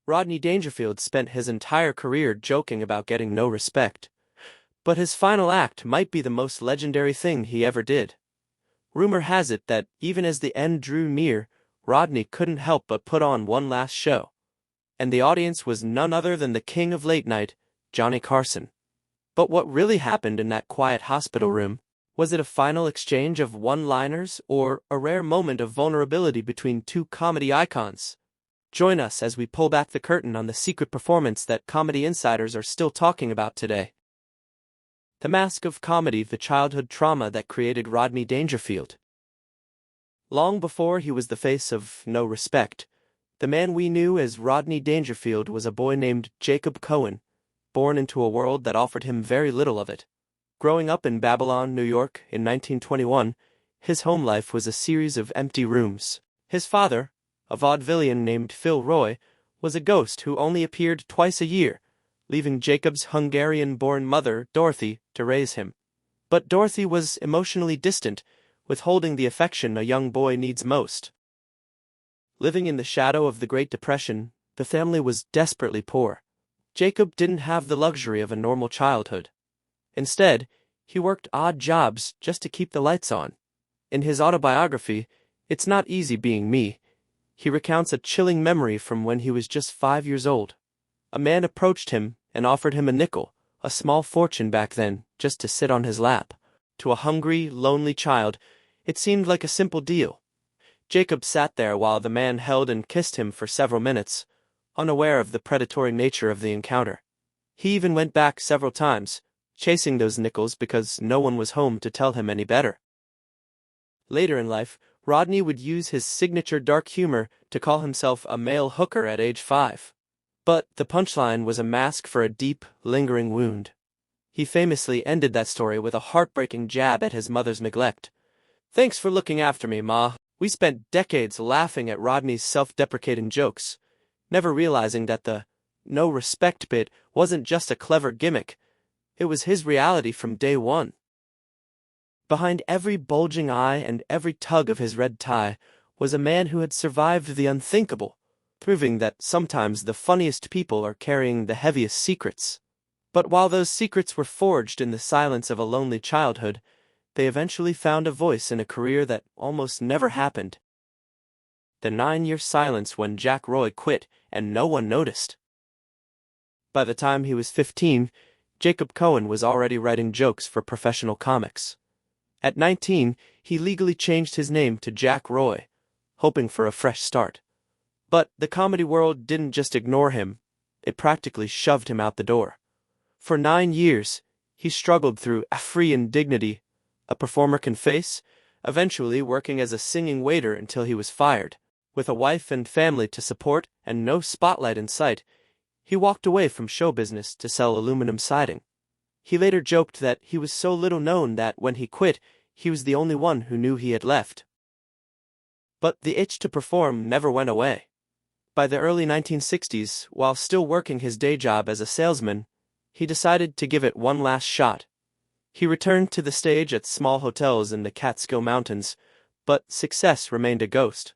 Rodney Dangerfield spent his entire career joking about getting no respect. But his final act might be the most legendary thing he ever did. Rumor has it that even as the end drew near, Rodney couldn't help but put on one last show. And the audience was none other than the king of late night, Johnny Carson. But what really happened in that quiet hospital room? Was it a final exchange of one-liners or a rare moment of vulnerability between two comedy icons? Join us as we pull back the curtain on the secret performance that comedy insiders are still talking about today. The mask of comedy, the childhood trauma that created Rodney Dangerfield. Long before he was the face of No Respect, the man we knew as Rodney Dangerfield was a boy named Jacob Cohen, born into a world that offered him very little of it. Growing up in Babylon, New York, in 1921, his home life was a series of empty rooms. His father, a vaudevillian named Phil Roy, was a ghost who only appeared twice a year, leaving Jacob's Hungarian-born mother, Dorothy, to raise him. But Dorothy was emotionally distant, withholding the affection a young boy needs most. Living in the shadow of the Great Depression, the family was desperately poor. Jacob didn't have the luxury of a normal childhood. Instead, he worked odd jobs just to keep the lights on. In his autobiography, It's Not Easy Being Me, he recounts a chilling memory from when he was just 5 years old. A man approached him and offered him a nickel, a small fortune back then, just to sit on his lap. To a hungry, lonely child, it seemed like a simple deal. Jacob sat there while the man held and kissed him for several minutes, unaware of the predatory nature of the encounter. He even went back several times, chasing those nickels because no one was home to tell him any better. Later in life, Rodney would use his signature dark humor to call himself a male hooker at age 5. But the punchline was a mask for a deep, lingering wound. He famously ended that story with a heartbreaking jab at his mother's neglect. "Thanks for looking after me, Ma." We spent decades laughing at Rodney's self-deprecating jokes, never realizing that the no respect bit wasn't just a clever gimmick. It was his reality from day one. Behind every bulging eye and every tug of his red tie was a man who had survived the unthinkable, proving that sometimes the funniest people are carrying the heaviest secrets. But while those secrets were forged in the silence of a lonely childhood, they eventually found a voice in a career that almost never happened. The 9-year silence when Jack Roy quit and no one noticed. By the time he was 15, Jacob Cohen was already writing jokes for professional comics. At 19, he legally changed his name to Jack Roy, hoping for a fresh start. But the comedy world didn't just ignore him, it practically shoved him out the door. For 9 years, he struggled through free indignity a performer can face, eventually working as a singing waiter until he was fired. With a wife and family to support and no spotlight in sight, he walked away from show business to sell aluminum siding. He later joked that he was so little known that when he quit, he was the only one who knew he had left. But the itch to perform never went away. By the early 1960s, while still working his day job as a salesman, he decided to give it one last shot. He returned to the stage at small hotels in the Catskill Mountains, but success remained a ghost.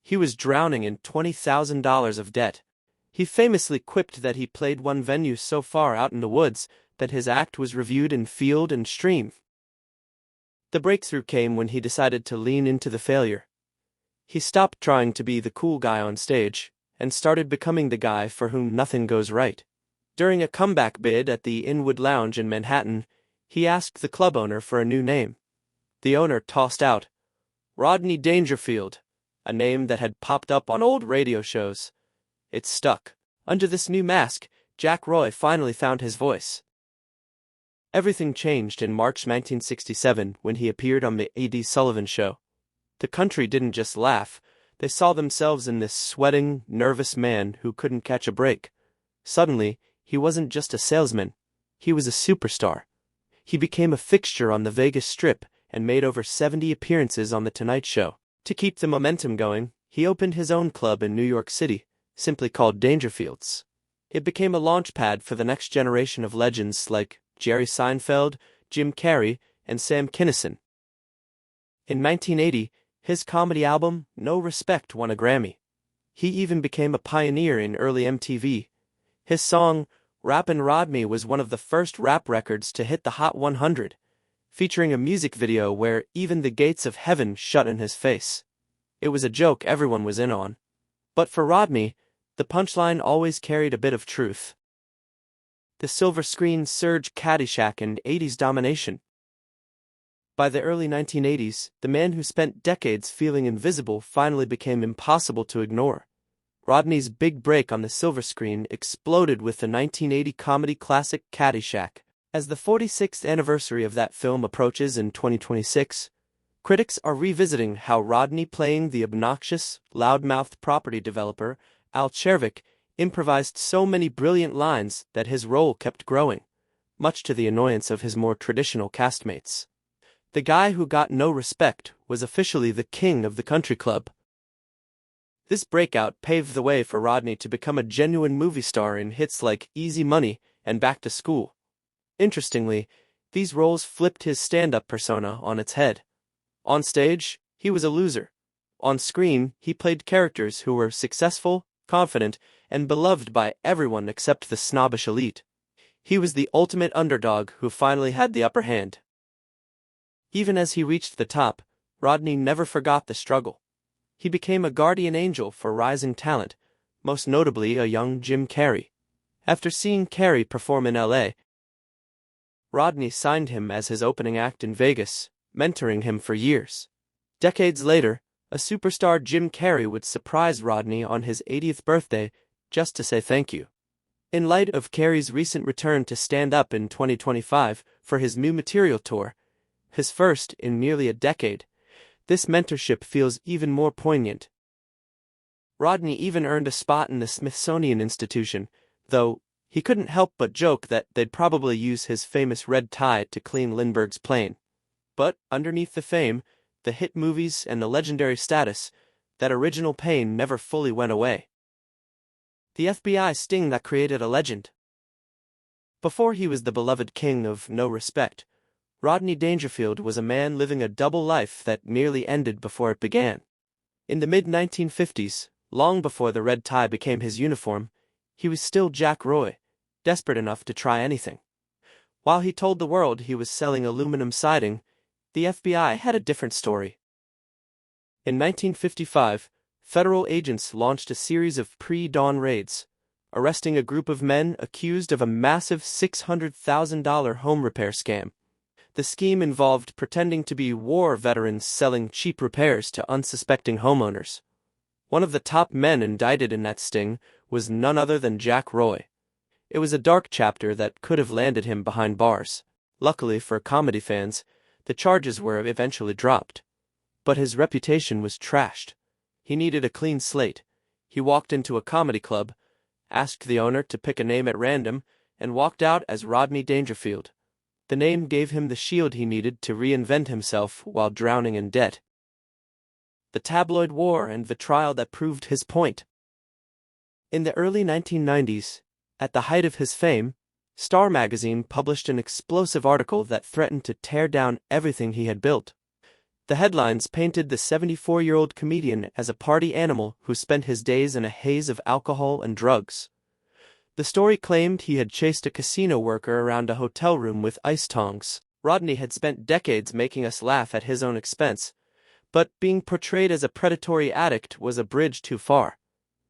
He was drowning in $20,000 of debt. He famously quipped that he played one venue so far out in the woods that his act was reviewed in Field and Stream. The breakthrough came when he decided to lean into the failure. He stopped trying to be the cool guy on stage and started becoming the guy for whom nothing goes right. During a comeback bid at the Inwood Lounge in Manhattan, he asked the club owner for a new name. The owner tossed out Rodney Dangerfield, a name that had popped up on old radio shows. It stuck. Under this new mask, Jack Roy finally found his voice. Everything changed in March 1967 when he appeared on the A.D. Sullivan Show. The country didn't just laugh, they saw themselves in this sweating, nervous man who couldn't catch a break. Suddenly, he wasn't just a salesman, he was a superstar. He became a fixture on the Vegas Strip and made over 70 appearances on The Tonight Show. To keep the momentum going, he opened his own club in New York City, simply called Dangerfield's. It became a launchpad for the next generation of legends like Jerry Seinfeld, Jim Carrey, and Sam Kinison. In 1980, his comedy album, No Respect, won a Grammy. He even became a pioneer in early MTV. His song, "Rappin' Rod Me" was one of the first rap records to hit the Hot 100, featuring a music video where even the gates of heaven shut in his face. It was a joke everyone was in on. But for Rodney, the punchline always carried a bit of truth. The silver screen surged Caddyshack and 80s domination. By the early 1980s, the man who spent decades feeling invisible finally became impossible to ignore. Rodney's big break on the silver screen exploded with the 1980 comedy classic Caddyshack. As the 46th anniversary of that film approaches in 2026, critics are revisiting how Rodney, playing the obnoxious, loudmouthed property developer, Al Chervik, improvised so many brilliant lines that his role kept growing, much to the annoyance of his more traditional castmates. The guy who got no respect was officially the king of the country club. This breakout paved the way for Rodney to become a genuine movie star in hits like Easy Money and Back to School. Interestingly, these roles flipped his stand-up persona on its head. On stage, he was a loser. On screen, he played characters who were successful, confident, and beloved by everyone except the snobbish elite. He was the ultimate underdog who finally had the upper hand. Even as he reached the top, Rodney never forgot the struggle. He became a guardian angel for rising talent, most notably a young Jim Carrey. After seeing Carrey perform in L.A., Rodney signed him as his opening act in Vegas, mentoring him for years. Decades later, a superstar Jim Carrey would surprise Rodney on his 80th birthday just to say thank you. In light of Carrey's recent return to stand-up in 2025 for his new material tour, his first in nearly a decade, this mentorship feels even more poignant. Rodney even earned a spot in the Smithsonian Institution, though he couldn't help but joke that they'd probably use his famous red tie to clean Lindbergh's plane. But underneath the fame, the hit movies, and the legendary status, that original pain never fully went away. The FBI sting that created a legend. Before he was the beloved king of no respect, Rodney Dangerfield was a man living a double life that nearly ended before it began. In the mid-1950s, long before the red tie became his uniform, he was still Jack Roy, desperate enough to try anything. While he told the world he was selling aluminum siding, the FBI had a different story. In 1955, federal agents launched a series of pre-dawn raids, arresting a group of men accused of a massive $600,000 home repair scam. The scheme involved pretending to be war veterans selling cheap repairs to unsuspecting homeowners. One of the top men indicted in that sting was none other than Jack Roy. It was a dark chapter that could have landed him behind bars. Luckily for comedy fans, the charges were eventually dropped. But his reputation was trashed. He needed a clean slate. He walked into a comedy club, asked the owner to pick a name at random, and walked out as Rodney Dangerfield. The name gave him the shield he needed to reinvent himself while drowning in debt. The tabloid war and vitriol that proved his point. In the early 1990s, at the height of his fame, Star magazine published an explosive article that threatened to tear down everything he had built. The headlines painted the 74-year-old comedian as a party animal who spent his days in a haze of alcohol and drugs. The story claimed he had chased a casino worker around a hotel room with ice tongs. Rodney had spent decades making us laugh at his own expense, but being portrayed as a predatory addict was a bridge too far.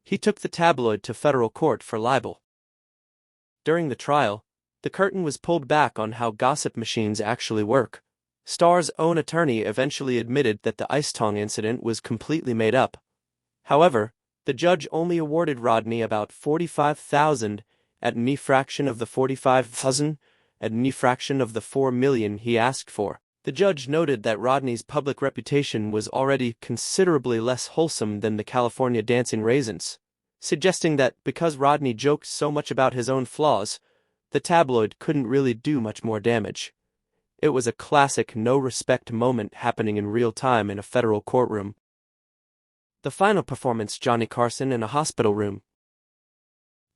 He took the tabloid to federal court for libel. During the trial, the curtain was pulled back on how gossip machines actually work. Starr's own attorney eventually admitted that the ice tong incident was completely made up. However, the judge only awarded Rodney about $45,000 at any fraction of the $45,000 at any fraction of the $4 million he asked for. The judge noted that Rodney's public reputation was already considerably less wholesome than the California Dancing Raisins, suggesting that because Rodney joked so much about his own flaws, the tabloid couldn't really do much more damage. It was a classic no-respect moment happening in real time in a federal courtroom. The final performance, Johnny Carson in a hospital room.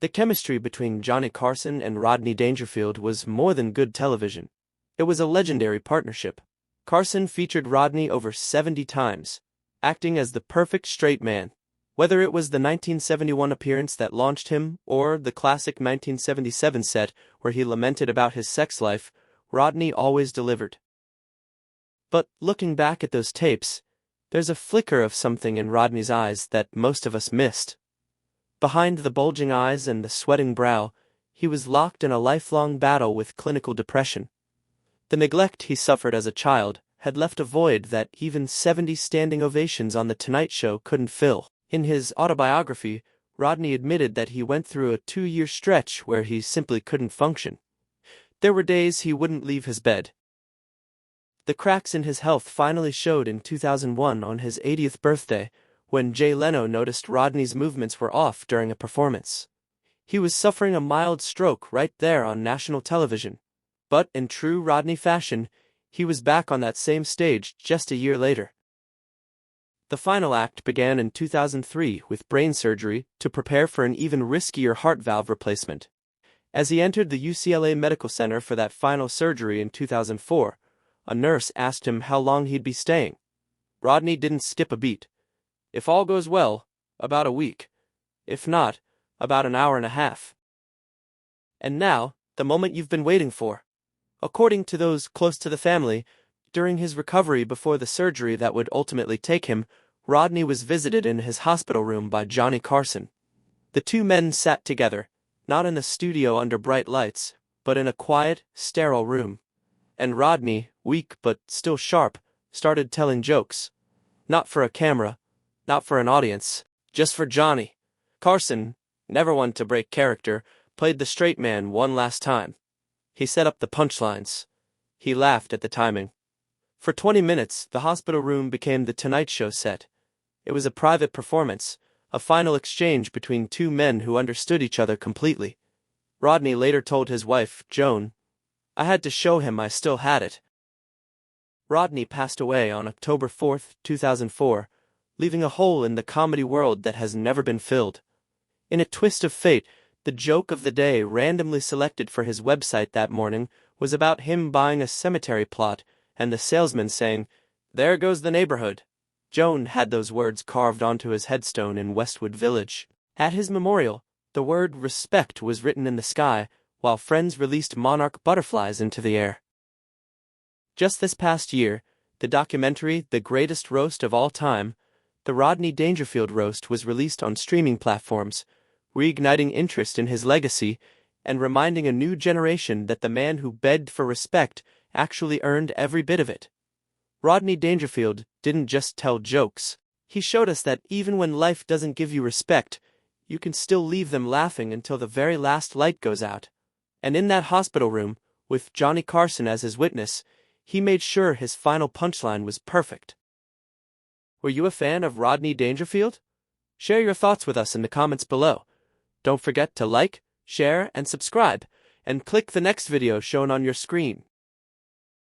The chemistry between Johnny Carson and Rodney Dangerfield was more than good television. It was a legendary partnership. Carson featured Rodney over 70 times, acting as the perfect straight man. Whether it was the 1971 appearance that launched him, or the classic 1977 set where he lamented about his sex life, Rodney always delivered. But looking back at those tapes, there's a flicker of something in Rodney's eyes that most of us missed. Behind the bulging eyes and the sweating brow, he was locked in a lifelong battle with clinical depression. The neglect he suffered as a child had left a void that even 70 standing ovations on The Tonight Show couldn't fill. In his autobiography, Rodney admitted that he went through a 2-year stretch where he simply couldn't function. There were days he wouldn't leave his bed. The cracks in his health finally showed in 2001 on his 80th birthday, when Jay Leno noticed Rodney's movements were off during a performance. He was suffering a mild stroke right there on national television. But in true Rodney fashion, he was back on that same stage just a year later. The final act began in 2003 with brain surgery to prepare for an even riskier heart valve replacement. As he entered the UCLA Medical Center for that final surgery in 2004, a nurse asked him how long he'd be staying. Rodney didn't skip a beat. If all goes well, about a week. If not, about an hour and a half. And now, the moment you've been waiting for. According to those close to the family, during his recovery before the surgery that would ultimately take him, Rodney was visited in his hospital room by Johnny Carson. The two men sat together, not in a studio under bright lights, but in a quiet, sterile room. And Rodney, weak but still sharp, started telling jokes. Not for a camera, not for an audience, just for Johnny. Carson, never one to break character, played the straight man one last time. He set up the punchlines. He laughed at the timing. For 20 minutes, the hospital room became the Tonight Show set. It was a private performance, a final exchange between two men who understood each other completely. Rodney later told his wife, Joan, "I had to show him I still had it." Rodney passed away on October 4, 2004, leaving a hole in the comedy world that has never been filled. In a twist of fate, the joke of the day randomly selected for his website that morning was about him buying a cemetery plot and the salesman saying, "There goes the neighborhood." Joan had those words carved onto his headstone in Westwood Village. At his memorial, the word respect was written in the sky, while friends released monarch butterflies into the air. Just this past year, the documentary The Greatest Roast of All Time, the Rodney Dangerfield roast, was released on streaming platforms, reigniting interest in his legacy and reminding a new generation that the man who begged for respect actually earned every bit of it. Rodney Dangerfield didn't just tell jokes. He showed us that even when life doesn't give you respect, you can still leave them laughing until the very last light goes out. And in that hospital room, with Johnny Carson as his witness, he made sure his final punchline was perfect. Were you a fan of Rodney Dangerfield? Share your thoughts with us in the comments below. Don't forget to like, share, and subscribe, and click the next video shown on your screen.